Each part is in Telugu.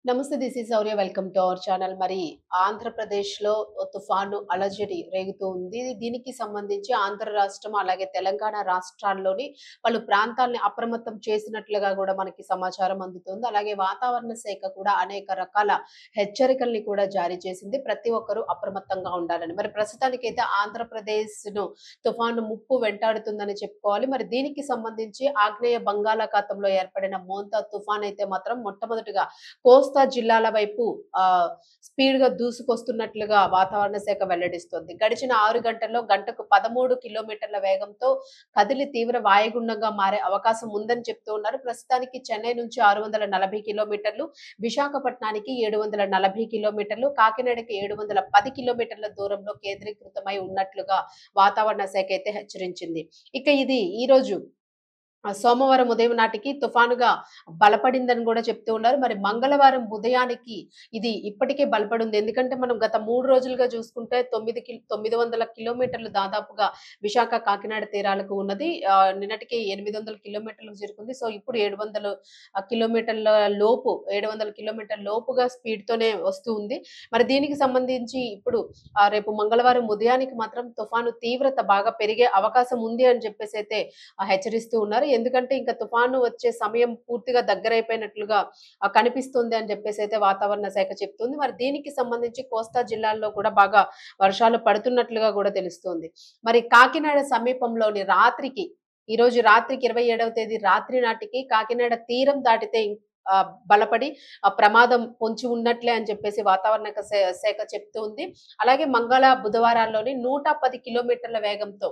నమస్తే. This is Shaurya. Welcome to our channel. మరి ఆంధ్రప్రదేశ్‌లో తుఫాను అలజడి రేగుతూ ఉంది. దీనికి సంబంధించి ఆంధ్ర రాష్ట్రం, అలాగే తెలంగాణ రాష్ట్రాల్లోని పలు ప్రాంతాల్ని అప్రమత్తం చేసినట్లుగా గూడా మనకి సమాచారం అందుతుంది. అలాగే వాతావరణ శాఖ కూడా అనేక రకాల హెచ్చరికల్ని కూడా జారీ చేసింది. ప్రతి ఒక్కరూ అప్రమత్తంగా ఉండాలని. మరి ప్రస్తుతానికైతే ఆంధ్రప్రదేశ్‌ను తుఫాను ముప్పు వెంటాడుతుందని చెప్పుకోవాలి. మరి దీనికి సంబంధించి ఆగ్నేయ బంగాళాఖాతంలో ఏర్పడిన మోంతా తుఫాన్ అయితే మాత్రం మొట్టమొదటిగా కోస్తా జిల్లాల వైపు స్పీడ్‌గా దూసుకొస్తున్నట్లుగా వాతావరణ శాఖ వెల్లడిస్తోంది. గడిచిన 6 గంటల్లో గంటకు 13 కిలోమీటర్ల వేగంతో కదిలి తీవ్ర వాయుగుండంగా మారే అవకాశం ఉందని చెప్తూ ఉన్నారు. ప్రస్తుతానికి చెన్నై నుంచి 640 కిలోమీటర్లు, విశాఖపట్నానికి 740 కిలోమీటర్లు, కాకినాడకి 710 కిలోమీటర్ల దూరంలో కేంద్రీకృతమై ఉన్నట్లుగా వాతావరణ శాఖ అయితే హెచ్చరించింది. ఇక ఇది ఈరోజు సోమవారం ఉదయం నాటికి తుఫానుగా బలపడిందని గూడా చెప్తూ ఉన్నారు. మరి మంగళవారం ఉదయానికి ఇది ఇప్పటికే బలపడుంది. ఎందుకంటే మనం గత 3 రోజులుగా చూసుకుంటే 900 కిలోమీటర్లు దాదాపుగా విశాఖ, కాకినాడ తీరాలకు ఉన్నది. నిన్నటికి 800 కిలోమీటర్లకు చేరుకుంది. సో, ఇప్పుడు 700 కిలోమీటర్ల లోపు 700 కిలోమీటర్ల లోపుగా స్పీడ్‌తోనే వస్తూ ఉంది. మరి దీనికి సంబంధించి ఇప్పుడు రేపు మంగళవారం ఉదయానికి మాత్రం తుఫాను తీవ్రత బాగా పెరిగే అవకాశం ఉంది అని చెప్పేసైతే హెచ్చరిస్తూ ఉన్నారు. ఎందుకంటే ఇంకా తుఫాను వచ్చే సమయం పూర్తిగా దగ్గరైపోయినట్లుగా కనిపిస్తుంది అని చెప్పేసైతే వాతావరణ శాఖ చెప్తుంది. మరి దీనికి సంబంధించి కోస్తా జిల్లాల్లో కూడా బాగా వర్షాలు పడుతున్నట్లుగా కూడా తెలుస్తోంది. మరి కాకినాడ సమీపంలోని ఈరోజు రాత్రికి 27వ తేదీ రాత్రి నాటికి కాకినాడ తీరం దాటితే బలపడి ప్రమాదం పొంచి ఉన్నట్లే అని చెప్పేసి వాతావరణ శాఖ చెప్తూ ఉంది. అలాగే బుధవారాల్లోని 110 కిలోమీటర్ల వేగంతో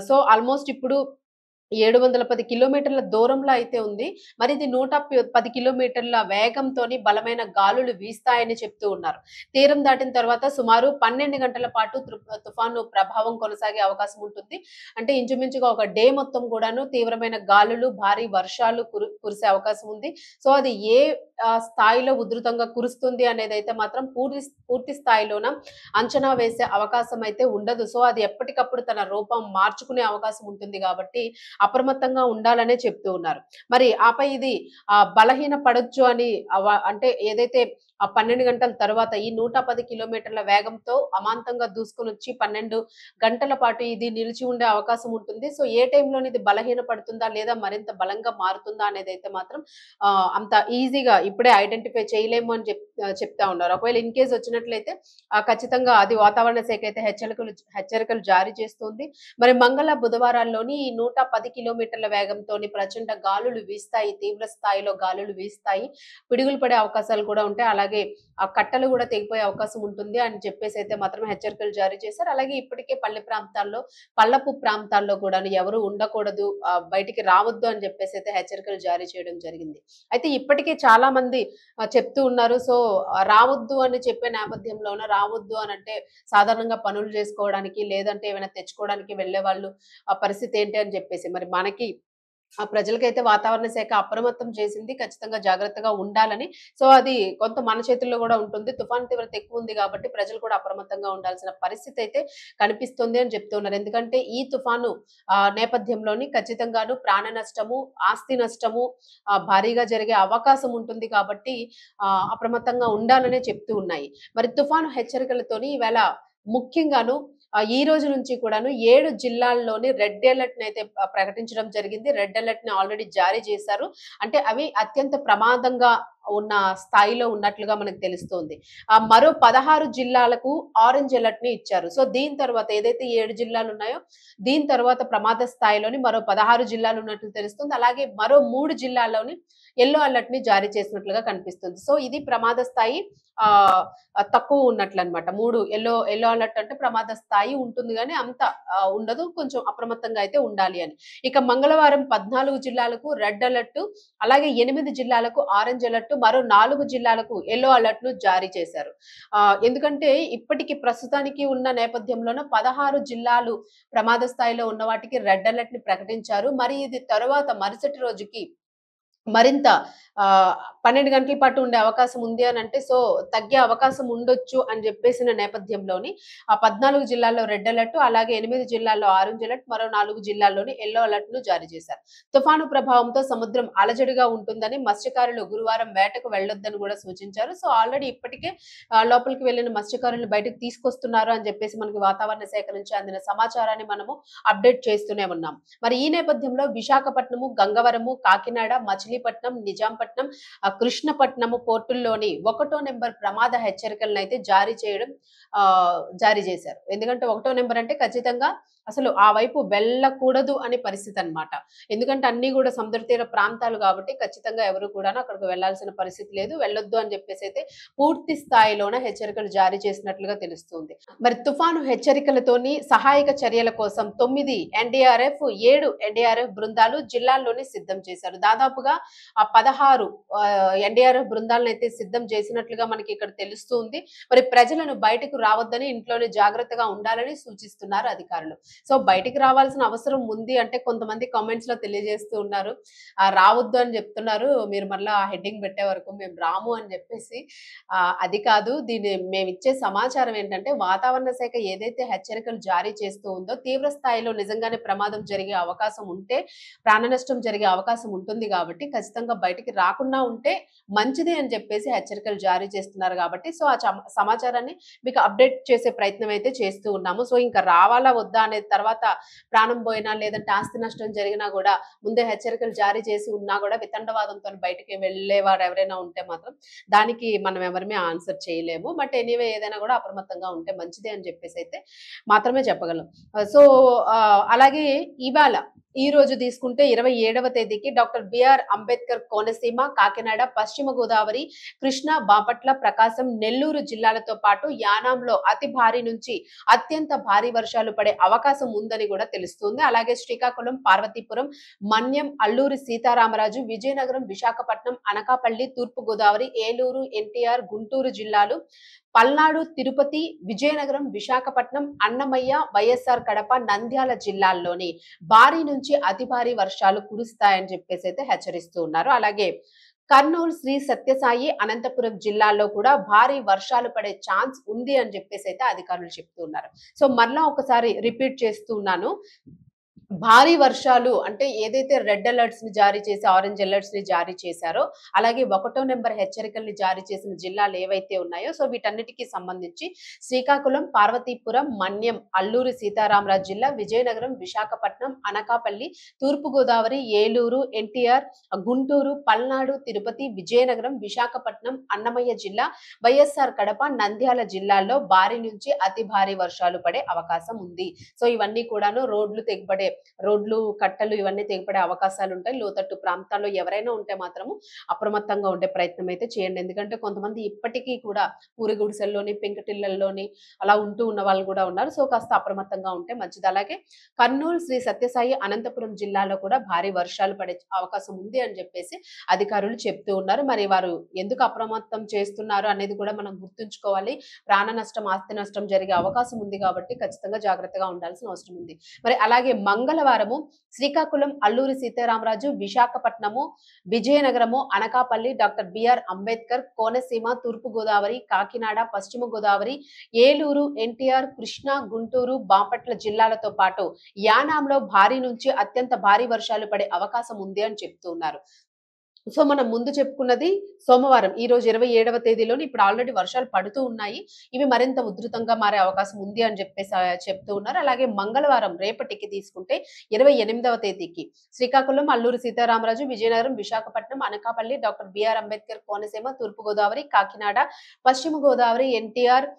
సో ఆల్మోస్ట్ ఇప్పుడు 710 కిలోమీటర్ల దూరంలో అయితే ఉంది. మరి ఇది 110 కిలోమీటర్ల వేగంతోని బలమైన గాలులు వీస్తాయని చెప్తూ ఉన్నారు. తీరం దాటిన తర్వాత సుమారు 12 గంటల పాటు తుఫాను ప్రభావం కొనసాగే అవకాశం ఉంటుంది. అంటే ఇంచుమించుగా ఒక డే మొత్తం కూడాను తీవ్రమైన గాలులు, భారీ వర్షాలు కురిసే అవకాశం ఉంది. సో, అది ఏ స్థాయిలో ఉధృతంగా కురుస్తుంది అనేదైతే మాత్రం పూర్తి స్థాయిలోన అంచనా వేసే అవకాశం అయితే ఉండదు. సో, అది ఎప్పటికప్పుడు తన రూపం మార్చుకునే అవకాశం ఉంటుంది కాబట్టి అప్రమత్తంగా ఉండాలనే చెప్తూ ఉన్నారు. మరి ఆపై ఇది బలహీన పడొచ్చు అని అంటే ఏదైతే ఆ 12 గంటల తర్వాత ఈ 110 కిలోమీటర్ల వేగంతో అమాంతంగా దూసుకొనొచ్చి 12 గంటల పాటు ఇది నిలిచి ఉండే అవకాశం ఉంటుంది. సో, ఏ టైంలోని ఇది బలహీన పడుతుందా? లేదా మరింత బలంగా మారుతుందా? అనేదైతే మాత్రం అంత ఈజీగా ఇప్పుడే ఐడెంటిఫై చేయలేము అని చెప్తా ఉన్నారు. ఒకవేళ ఇన్ కేస్ వచ్చినట్లయితే ఖచ్చితంగా అది వాతావరణ శాఖ అయితే హెచ్చరికలు జారీ చేస్తుంది. మరి బుధవారాల్లోని ఈ 110 కిలోమీటర్ల వేగంతోని ప్రచండ గాలులు వీస్తాయి. తీవ్ర స్థాయిలో గాలులు వీస్తాయి. పిడుగులు పడే అవకాశాలు కూడా ఉంటాయి. అలాగే ఆ కట్టలు కూడా తెగిపోయే అవకాశం ఉంటుంది అని చెప్పేసైతే మాత్రం హెచ్చరికలు జారీ చేశారు. అలాగే ఇప్పటికే పల్లపు ప్రాంతాల్లో కూడాను ఎవరు ఉండకూడదు, బయటికి రావద్దు అని చెప్పేసైతే హెచ్చరికలు జారీ చేయడం జరిగింది. అయితే ఇప్పటికే చాలా మంది చెప్తూ ఉన్నారు. సో, రావద్దు అని చెప్పే నేపథ్యంలోన రావద్దు అనంటే సాధారణంగా పనులు చేసుకోవడానికి, లేదంటే ఏమైనా తెచ్చుకోవడానికి వెళ్ళేవాళ్ళు ఆ పరిస్థితి ఏంటి అని చెప్పేసి. మరి మనకి ప్రజలకైతే వాతావరణ శాఖ అప్రమత్తం చేసింది. ఖచ్చితంగా జాగ్రత్తగా ఉండాలని. సో, అది కొంత మన చేతుల్లో గూడా ఉంటుంది. తుఫాను తీవ్రత ఎక్కువుంది గాబట్టి ప్రజలు కూడా అప్రమత్తంగా ఉండాల్సిన పరిస్థితి అయితే కనిపిస్తుంది అని చెప్తున్నారు. ఎందుకంటే ఈ తుఫాను నేపథ్యంలోని ఖచ్చితంగాను ప్రాణ నష్టము, ఆస్తి నష్టము భారీగా జరిగే అవకాశం ఉంటుంది కాబట్టి అప్రమత్తంగా ఉండాలనే చెప్తూ ఉన్నాయి. మరి తుఫాను హెచ్చరికలతోని ఈవేళ ముఖ్యంగాను ఈ రోజు నుంచి కూడాను 7 జిల్లాల్లోని రెడ్ అలర్ట్‌నైతే ప్రకటించడం జరిగింది. రెడ్ అలర్ట్‌ని ఆల్రెడీ జారీ చేశారు. అంటే అవి అత్యంత ప్రమాదంగా ఉన్న స్థాయిలో ఉన్నట్లుగా మనకు తెలుస్తోంది. మరో 16 జిల్లాలకు ఆరెంజ్ అలర్ట్‌ని ఇచ్చారు. సో, దీని తర్వాత ఏదైతే 7 జిల్లాలున్నాయో దీని తర్వాత ప్రమాద స్థాయిలోని మరో 16 జిల్లాలు ఉన్నట్లు తెలుస్తుంది. అలాగే మరో 3 జిల్లాల్లోని యెల్లో అలర్ట్‌ని జారీ చేసినట్లుగా కనిపిస్తుంది. సో, ఇది ప్రమాద స్థాయి ఆహ్, తక్కువ ఉన్నట్లన్నమాట. 3 యెల్లో అలర్ట్ అంటే ప్రమాద స్థాయి ఉంటుంది గానీ అంత ఉండదు. కొంచెం అప్రమత్తంగా అయితే ఉండాలి అని. ఇక మంగళవారం 14 జిల్లాలకు రెడ్ అలర్ట్, అలాగే 8 జిల్లాలకు ఆరెంజ్ అలర్ట్, మరో 4 జిల్లాలకు యెల్లో అలర్ట్‌ను జారీ చేశారు. ఎందుకంటే ఇప్పటికి ప్రస్తుతానికి ఉన్న నేపథ్యంలోన 16 జిల్లాలు ప్రమాద స్థాయిలో ఉన్న వాటికి రెడ్ అలర్ట్‌ని ప్రకటించారు. మరి ఇది తరువాత మరుసటి రోజుకి మరింత 12 గంటల పాటు ఉండే అవకాశం ఉంది అనంటే, సో తగ్గే అవకాశం ఉండొచ్చు అని జెప్పేసిన నేపథ్యంలోని 14 జిల్లాల్లో రెడ్ అలర్ట్, అలాగే 8 జిల్లాల్లో ఆరెంజ్ అలర్ట్, మరో 4 జిల్లాల్లోని యెల్లో అలర్ట్‌ను జారీ చేశారు. తుఫాను ప్రభావంతో సముద్రం అలజడిగా ఉంటుందని మత్స్యకారులు గురువారం వేటకు వెళ్ళొద్దని గూడా సూచించారు. సో ఆల్రెడీ ఇప్పటికే లోపలికి వెళ్ళిన మత్స్యకారులను బయటకు తీసుకొస్తున్నారు అని జెప్పేసి మనకి వాతావరణ శాఖ నుంచి అందిన సమాచారాన్ని మనము అప్డేట్ చేస్తూనే ఉన్నాం. మరి ఈ నేపథ్యంలో విశాఖపట్నము, గంగవరము, కాకినాడ, మచిలీపట్నం, నిజాంపట్నం, కృష్ణపట్నము పోర్టుల్లోని 1 నెంబర్ ప్రమాద హెచ్చరికలనైతే జారీ చేశారు. ఎందుకంటే 1 నెంబర్ అంటే ఖచ్చితంగా అసలు ఆ వైపు వెళ్ళకూడదు అనే పరిస్థితి అన్నమాట. ఎందుకంటే అన్నీ గూడా సముద్ర తీర ప్రాంతాలు గాబట్టి ఖచ్చితంగా ఎవరు కూడాను అక్కడికి వెళ్ళాల్సిన పరిస్థితి లేదు. వెళ్ళొద్దు అని జెప్పేసైతే పూర్తి స్థాయిలోన హెచ్చరికలు జారీ చేసినట్లుగా తెలుస్తుంది. మరి తుఫాను హెచ్చరికలతోని సహాయక చర్యల కోసం 9 ఎన్డీఆర్ఎఫ్, 7 ఎన్డీఆర్ఎఫ్ బృందాలు జిల్లాల్లోనే సిద్ధం చేశారు. దాదాపుగా 16 ఎన్డీఆర్ఎఫ్ బృందాలనైతే సిద్ధం చేసినట్లుగా మనకి ఇక్కడ తెలుస్తుంది. మరి ప్రజలను బయటకు రావద్దని, ఇంట్లోనే జాగ్రత్తగా ఉండాలని సూచిస్తున్నారు అధికారులు. సో బయటికి రావాల్సిన అవసరం ఉంది అంటే కొంతమంది కామెంట్స్ లో తెలియజేస్తూ ఉన్నారు. రావద్దు అని చెప్తున్నారు. మీరు మళ్ళా ఆ హెడ్డింగ్ పెట్టే వరకు మేము రాము అని చెప్పేసి అది కాదు. దీన్ని మేమిచ్చే సమాచారం ఏంటంటే వాతావరణ శాఖ ఏదైతే హెచ్చరికలు జారీ చేస్తూ ఉందో తీవ్ర స్థాయిలో నిజంగానే ప్రమాదం జరిగే అవకాశం ఉంటే, ప్రాణ నష్టం జరిగే అవకాశం ఉంటుంది కాబట్టి ఖచ్చితంగా బయటికి రాకుండా ఉంటే మంచిది అని చెప్పేసి హెచ్చరికలు జారీ చేస్తున్నారు కాబట్టి సో ఆ సమాచారాన్ని మీకు అప్డేట్ చేసే ప్రయత్నం అయితే చేస్తూ ఉన్నాము. సో ఇంకా రావాలా వద్దా అనేది తర్వాత ప్రాణం పోయినా లేదంటే ఆస్తి నష్టం జరిగినా కూడా ముందే హెచ్చరికలు జారీ చేసి ఉన్నా కూడా వితండవాదంతో బయటికి వెళ్ళేవారు ఎవరైనా ఉంటే మాత్రం దానికి మనం ఎవరిమే ఆన్సర్ చేయలేము. బట్ ఎనీవే ఏదైనా కూడా అప్రమత్తంగా ఉంటే మంచిదే అని చెప్పేసి అయితే మాత్రమే చెప్పగలం. సో అలాగే ఇవాళ ఈ రోజు తీసుకుంటే 27వ తేదీకి డాక్టర్ బిఆర్ అంబేద్కర్ కోనసీమ, కాకినాడ, పశ్చిమ గోదావరి, కృష్ణా, బాపట్ల, ప్రకాశం, నెల్లూరు జిల్లాలతో పాటు యానాంలో అతి భారీ నుంచి అత్యంత భారీ వర్షాలు పడే అవకాశం ఉందని కూడా తెలుస్తుంది. అలాగే శ్రీకాకుళం, పార్వతీపురం, మన్యం, అల్లూరి సీతారామరాజు, విజయనగరం, విశాఖపట్నం, అనకాపల్లి, తూర్పు గోదావరి, ఏలూరు, ఎన్టీఆర్, గుంటూరు జిల్లాలు, పల్నాడు, తిరుపతి, విజయనగరం, విశాఖపట్నం, అన్నమయ్య, వైఎస్ఆర్ కడప, నంద్యాల జిల్లాల్లోని భారీ నుంచి అతి భారీ వర్షాలు కురుస్తాయని చెప్పేసి అయితే హెచ్చరిస్తూ ఉన్నారు. అలాగే కర్నూలు, శ్రీ సత్యసాయి, అనంతపురం జిల్లాల్లో కూడా భారీ వర్షాలు పడే ఛాన్స్ ఉంది అని చెప్పేసి అయితే అధికారులు చెప్తూ ఉన్నారు. సో మరలా ఒకసారి రిపీట్ చేస్తూ ఉన్నాను. భారీ వర్షాలు అంటే ఏదైతే రెడ్ అలర్ట్స్ ని జారీ చేసి ఆరెంజ్ అలర్ట్స్ ని జారీ చేశారో అలాగే 1 నెంబర్ హెచ్చరికల్ని జారీ చేసిన జిల్లాలు ఏవైతే ఉన్నాయో సో వీటన్నిటికీ సంబంధించి శ్రీకాకుళం, పార్వతీపురం, మన్యం, అల్లూరి సీతారామరాజు జిల్లా, విజయనగరం, విశాఖపట్నం, అనకాపల్లి, తూర్పు గోదావరి, ఏలూరు, ఎన్టీఆర్, గుంటూరు, పల్నాడు, తిరుపతి, విజయనగరం, విశాఖపట్నం, అన్నమయ్య జిల్లా, వైఎస్ఆర్ కడప, నంద్యాల జిల్లాల్లో భారీ నుంచి అతి భారీ వర్షాలు పడే అవకాశం ఉంది. సో ఇవన్నీ కూడాను రోడ్లు, కట్టలు ఇవన్నీ తెగిపడే అవకాశాలు ఉంటాయి. లోతట్టు ప్రాంతాల్లో ఎవరైనా ఉంటే మాత్రము అప్రమత్తంగా ఉండే ప్రయత్నం అయితే చేయండి. ఎందుకంటే కొంతమంది ఇప్పటికీ కూడా పూరి గుడిసెల్లోని, పెంకుటిళ్లలోని అలా ఉంటూ ఉన్న వాళ్ళు కూడా ఉన్నారు. సో కాస్త అప్రమత్తంగా ఉంటే మంచిది. అలాగే కర్నూలు, శ్రీ సత్యసాయి, అనంతపురం జిల్లాలో కూడా భారీ వర్షాలు పడే అవకాశం ఉంది అని చెప్పేసి అధికారులు చెప్తూ ఉన్నారు. మరి వారు ఎందుకు అప్రమత్తం చేస్తున్నారు అనేది కూడా మనం గుర్తుంచుకోవాలి. ప్రాణ నష్టం, ఆస్తి నష్టం జరిగే అవకాశం ఉంది కాబట్టి ఖచ్చితంగా జాగ్రత్తగా ఉండాల్సిన అవసరం ఉంది. మరి అలాగే మంగళవారము శ్రీకాకుళం, అల్లూరి సీతారామరాజు, విశాఖపట్నము, విజయనగరము, అనకాపల్లి, డాక్టర్ బిఆర్ అంబేద్కర్ కోనసీమ, తూర్పు గోదావరి, కాకినాడ, పశ్చిమ గోదావరి, ఏలూరు, ఎన్టీఆర్, కృష్ణా, గుంటూరు, బాపట్ల జిల్లాలతో పాటు యానాంలో భారీ నుంచి అత్యంత భారీ వర్షాలు పడే అవకాశం ఉంది అని చెప్తూ ఉన్నారు. సో మనం ముందు చెప్పుకున్నది సోమవారం, ఈ రోజు 27వ తేదీలోని ఇప్పుడు ఆల్రెడీ వర్షాలు పడుతూ ఉన్నాయి. ఇవి మరింత ఉధృతంగా మారే అవకాశం ఉంది అని చెప్పేసి చెప్తూ ఉన్నారు. అలాగే మంగళవారం రేపటికి తీసుకుంటే 28వ తేదీకి శ్రీకాకుళం, అల్లూరి సీతారామరాజు, విజయనగరం, విశాఖపట్నం, అనకాపల్లి, డాక్టర్ బిఆర్ అంబేద్కర్ కోనసీమ, తూర్పు గోదావరి, కాకినాడ, పశ్చిమ గోదావరి, ఎన్టీఆర్,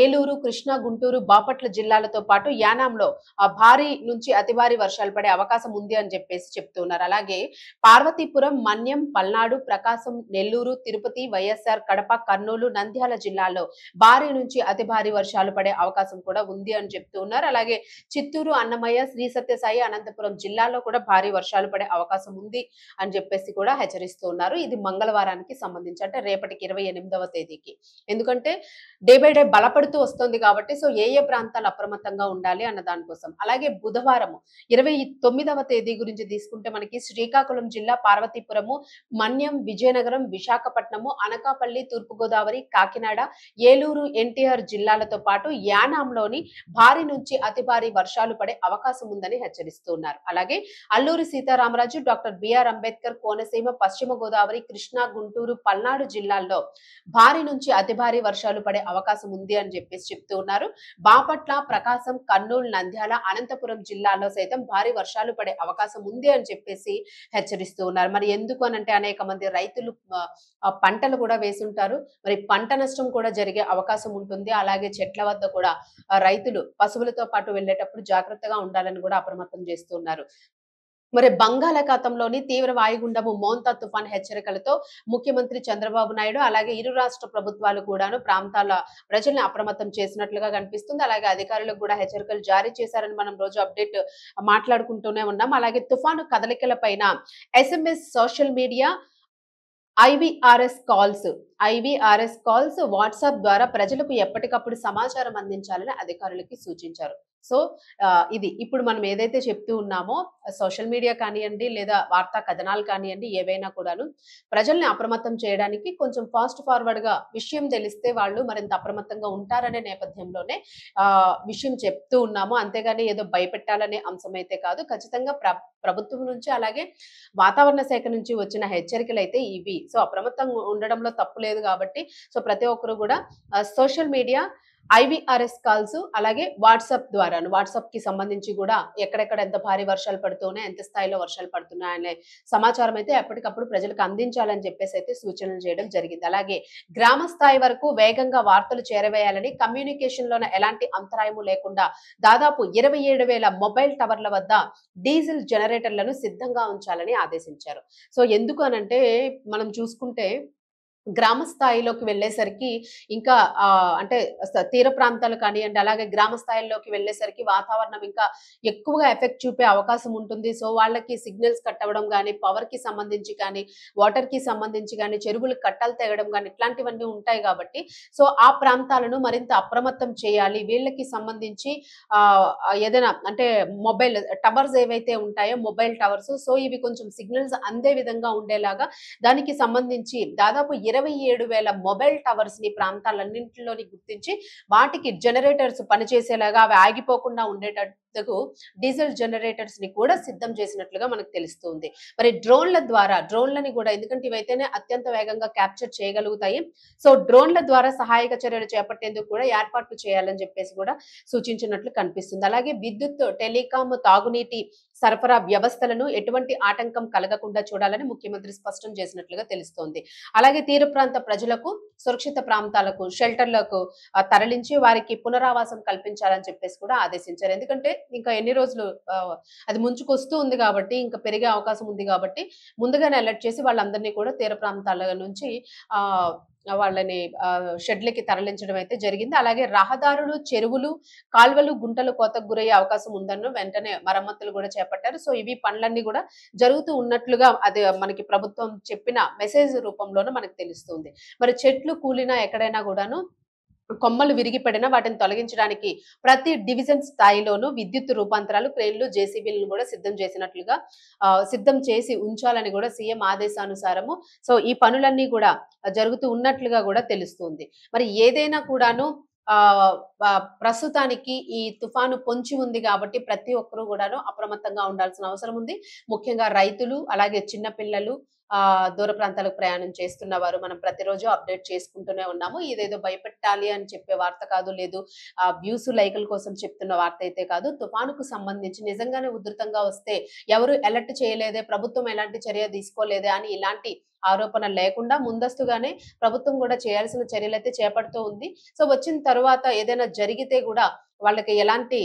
ఏలూరు, కృష్ణా, గుంటూరు, బాపట్ల జిల్లాలతో పాటు యానాంలో భారీ నుంచి అతి భారీ వర్షాలు పడే అవకాశం ఉంది అని చెప్పేసి చెప్తూ ఉన్నారు. అలాగే పార్వతీపురం, మన్యం, పల్నాడు, ప్రకాశం, నెల్లూరు, తిరుపతి, వైఎస్ఆర్ కడప, కర్నూలు, నంద్యాల జిల్లాల్లో భారీ నుంచి అతి భారీ వర్షాలు పడే అవకాశం కూడా ఉంది అని చెప్తూ ఉన్నారు. అలాగే చిత్తూరు, అన్నమయ్య, శ్రీ సత్యసాయి, అనంతపురం జిల్లాలో కూడా భారీ వర్షాలు పడే అవకాశం ఉంది అని చెప్పేసి కూడా హెచ్చరిస్తూ ఉన్నారు. ఇది మంగళవారానికి సంబంధించి అంటే రేపటికి 28వ తేదీకి. ఎందుకంటే డే బై డే బలపడుతూ వస్తుంది కాబట్టి సో ఏ ప్రాంతాలు అప్రమత్తంగా ఉండాలి అన్న దానికోసం. అలాగే బుధవారం 29వ తేదీ గురించి తీసుకుంటే మనకి శ్రీకాకుళం జిల్లా, పార్వతీపురము, మన్యం, విజయనగరం, విశాఖపట్నము, అనకాపల్లి, తూర్పుగోదావరి, కాకినాడ, ఏలూరు, ఎన్టీఆర్ జిల్లాలతో పాటు యానాంలోని భారీ నుంచి అతి భారీ వర్షాలు పడే అవకాశం ఉందని హెచ్చరిస్తున్నారు. అలాగే అల్లూరి సీతారామరాజు, డాక్టర్ బిఆర్ అంబేద్కర్ కోనసీమ, పశ్చిమ గోదావరి, కృష్ణా, గుంటూరు, పల్నాడు జిల్లాల్లో భారీ నుంచి అతి భారీ వర్షాలు పడే అవకాశం ఉంది అని చెప్తూ ఉన్నారు. బాపట్ల, ప్రకాశం, కర్నూలు, నంద్యాల, అనంతపురం జిల్లాల్లో సైతం భారీ వర్షాలు పడే అవకాశం ఉంది అని చెప్పేసి హెచ్చరిస్తూ ఉన్నారు. మరి ఎందుకు అనంటే అనేక మంది రైతులు పంటలు కూడా వేసుంటారు. మరి పంట నష్టం కూడా జరిగే అవకాశం ఉంటుంది. అలాగే చెట్ల వద్ద కూడా రైతులు పశువులతో పాటు వెళ్ళేటప్పుడు జాగ్రత్తగా ఉండాలని కూడా అప్రమత్తం చేస్తున్నారు. మరి బంగాళాఖాతంలోని తీవ్ర వాయుగుండము మోంతా తుఫాన్ హెచ్చరికలతో ముఖ్యమంత్రి చంద్రబాబు నాయుడు అలాగే ఇరు రాష్ట్ర ప్రభుత్వాలు కూడాను ప్రాంతాల ప్రజల్ని అప్రమత్తం చేసినట్లుగా కనిపిస్తుంది. అలాగే అధికారులకు కూడా హెచ్చరికలు జారీ చేశారని మనం రోజు అప్డేట్ మాట్లాడుకుంటూనే ఉన్నాం. అలాగే తుఫాను కదలికల పైన SMS, social media, IVRS calls, WhatsApp ద్వారా ప్రజలకు ఎప్పటికప్పుడు సమాచారం అందించాలని అధికారులకి సూచించారు. సో ఇది ఇప్పుడు మనం ఏదైతే చెప్తూ ఉన్నామో సోషల్ మీడియా కానివ్వండి లేదా వార్తా కథనాలు కానివ్వండి ఏవైనా కూడాను ప్రజల్ని అప్రమత్తం చేయడానికి కొంచెం ఫాస్ట్ ఫార్వర్డ్ గా విషయం తెలిస్తే వాళ్ళు మరింత అప్రమత్తంగా ఉంటారనే నేపథ్యంలోనే విషయం చెప్తూ ఉన్నాము. అంతేగాని ఏదో భయపెట్టాలనే అంశం అయితే కాదు. ఖచ్చితంగా ప్రభుత్వం నుంచి అలాగే వాతావరణ శాఖ నుంచి వచ్చిన హెచ్చరికలు అయితే ఇవి. సో అప్రమత్తంగా ఉండడంలో తప్పు లేదు కాబట్టి సో ప్రతి ఒక్కరు కూడా సోషల్ మీడియా, ఐవీఆర్ఎస్ కాల్స్ అలాగే వాట్సాప్ కి సంబంధించి కూడా ఎక్కడెక్కడ ఎంత భారీ వర్షాలు పడుతున్నాయి, ఎంత స్థాయిలో వర్షాలు పడుతున్నాయి అనే సమాచారం అయితే ఎప్పటికప్పుడు ప్రజలకు అందించాలని చెప్పేసి అయితే సూచనలు చేయడం జరిగింది. అలాగే గ్రామ స్థాయి వరకు వేగంగా వార్తలు చేరవేయాలని, కమ్యూనికేషన్ లోన ఎలాంటి అంతరాయము లేకుండా దాదాపు 27,000 మొబైల్ టవర్ల వద్ద డీజిల్ జనరేటర్లను సిద్ధంగా ఉంచాలని ఆదేశించారు. సో ఎందుకు అనంటే మనం చూసుకుంటే గ్రామ స్థాయిలోకి వెళ్ళేసరికి ఇంకా అంటే తీర ప్రాంతాలు కానివ్వండి అలాగే గ్రామ స్థాయిలోకి వెళ్ళేసరికి వాతావరణం ఇంకా ఎక్కువగా ఎఫెక్ట్ చూపే అవకాశం ఉంటుంది. సో వాళ్ళకి సిగ్నల్స్ కట్ అవ్వడం కానీ, పవర్ కి సంబంధించి కానీ, వాటర్ కి సంబంధించి కానీ, చెరువులకు కట్టలు తెగడం కానీ ఇట్లాంటివన్నీ ఉంటాయి కాబట్టి సో ఆ ప్రాంతాలను మరింత అప్రమత్తం చేయాలి. వీళ్ళకి సంబంధించి ఏదైనా అంటే మొబైల్ టవర్స్ ఏవైతే ఉంటాయో మొబైల్ టవర్స్ సో ఇవి కొంచెం సిగ్నల్స్ అందే విధంగా ఉండేలాగా దానికి సంబంధించి దాదాపు 27,000 మొబైల్ టవర్స్ ని ప్రాంతాలన్నింటిలోని గుర్తించి వాటికి జనరేటర్స్ పనిచేసేలాగా అవి ఆగిపోకుండా ఉండేటట్టుకు డీజిల్ జనరేటర్స్ ని కూడా సిద్ధం చేసినట్లుగా మనకు తెలుస్తుంది. మరి డ్రోన్లని కూడా ఎందుకంటే ఇవైతేనే అత్యంత వేగంగా క్యాప్చర్ చేయగలుగుతాయి. సో డ్రోన్ల ద్వారా సహాయక చర్యలు చేపట్టేందుకు కూడా ఏర్పాట్లు చేయాలని చెప్పేసి కూడా సూచించినట్లు కనిపిస్తుంది. అలాగే విద్యుత్, టెలికాం, తాగునీటి సరఫరా వ్యవస్థలను ఎటువంటి ఆటంకం కలగకుండా చూడాలని ముఖ్యమంత్రి స్పష్టం చేసినట్లుగా తెలుస్తోంది. అలాగే తీర ప్రాంత ప్రజలకు సురక్షిత ప్రాంతాలకు షెల్టర్లకు తరలించి వారికి పునరావాసం కల్పించాలని చెప్పేసి కూడా ఆదేశించారు. ఎందుకంటే ఇంకా ఎన్ని రోజులు అది ముంచుకొస్తూ ఉంది కాబట్టి ఇంకా పెరిగే అవకాశం ఉంది కాబట్టి ముందుగానే అలర్ట్ చేసి వాళ్ళందరినీ కూడా తీర ప్రాంతాల నుంచి వాళ్ళని షెడ్లకి తరలించడం అయితే జరిగింది. అలాగే రహదారులు, చెరువులు, కాల్వలు, గుంటలు కోతకు గురయ్యే అవకాశం ఉందన్న వెంటనే మరమ్మతులు కూడా చేపట్టారు. సో ఇవి పనులన్నీ కూడా జరుగుతూ ఉన్నట్లుగా అది మనకి ప్రభుత్వం చెప్పిన మెసేజ్ రూపంలోనే మనకు తెలుస్తుంది. మరి చెట్లు కూలినా ఎక్కడైనా కూడాను కొమ్మలు విరిగిపడినా వాటిని తొలగించడానికి ప్రతి డివిజన్ స్థాయిలోనూ విద్యుత్ రూపాంతరాలు, క్రేన్లు, జేసీబీలను కూడా సిద్ధం చేసి ఉంచాలని కూడా సీఎం ఆదేశానుసారము సో ఈ పనులన్నీ కూడా జరుగుతూ ఉన్నట్లుగా కూడా తెలుస్తుంది. మరి ఏదైనా కూడాను ప్రస్తుతానికి ఈ తుఫాను పొంచి ఉంది కాబట్టి ప్రతి ఒక్కరూ కూడాను అప్రమత్తంగా ఉండాల్సిన అవసరం ఉంది. ముఖ్యంగా రైతులు అలాగే చిన్న పిల్లలు దూర ప్రాంతాలకు ప్రయాణం చేస్తున్న వారు మనం ప్రతిరోజు అప్డేట్ చేసుకుంటూనే ఉన్నాము. ఇదేదో భయపెట్టాలి అని చెప్పే వార్త కాదు, లేదు వ్యూస్ లైకుల కోసం చెప్తున్న వార్త అయితే కాదు. తుఫానుకు సంబంధించి నిజంగానే ఉధృతంగా వస్తే ఎవరు అలర్ట్ చేయలేదే, ప్రభుత్వం ఎలాంటి చర్య తీసుకోలేదే అని ఇలాంటి ఆరోపణ లేకుండా ముందస్తుగానే ప్రభుత్వం కూడా చేయాల్సిన చర్యలైతే చేపడుతూ ఉంది. సో వచ్చిన తర్వాత ఏదైనా జరిగితే కూడా వాళ్ళకి ఎలాంటి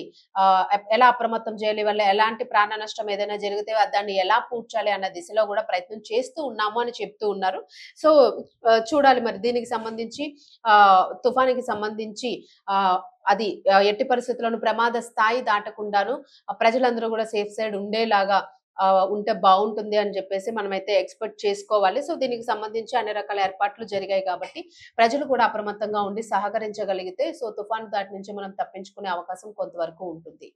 ఎలా అప్రమత్తం చేయాలి, వాళ్ళ ఎలాంటి ప్రాణ నష్టం ఏదైనా జరిగితే దాన్ని ఎలా పూడ్చాలి అన్న దిశలో కూడా ప్రయత్నం చేస్తూ ఉన్నాము అని చెప్తూ ఉన్నారు. సో చూడాలి మరి దీనికి సంబంధించి తుఫానికి సంబంధించి అది ఎట్టి పరిస్థితుల్లోనూ ప్రమాద స్థాయి దాటకుండాను ప్రజలందరూ కూడా సేఫ్ సైడ్ ఉండేలాగా ఉంటే బాగుంటుంది అని చెప్పేసి మనమైతే ఎక్స్పెక్ట్ చేసుకోవాలి. సో దీనికి సంబంధించి అన్ని రకాల ఏర్పాట్లు జరిగాయి కాబట్టి ప్రజలు కూడా అప్రమత్తంగా ఉండి సహకరించగలిగితే సో తుఫాను దాటి నుంచి మనం తప్పించుకునే అవకాశం కొంతవరకు ఉంటుంది.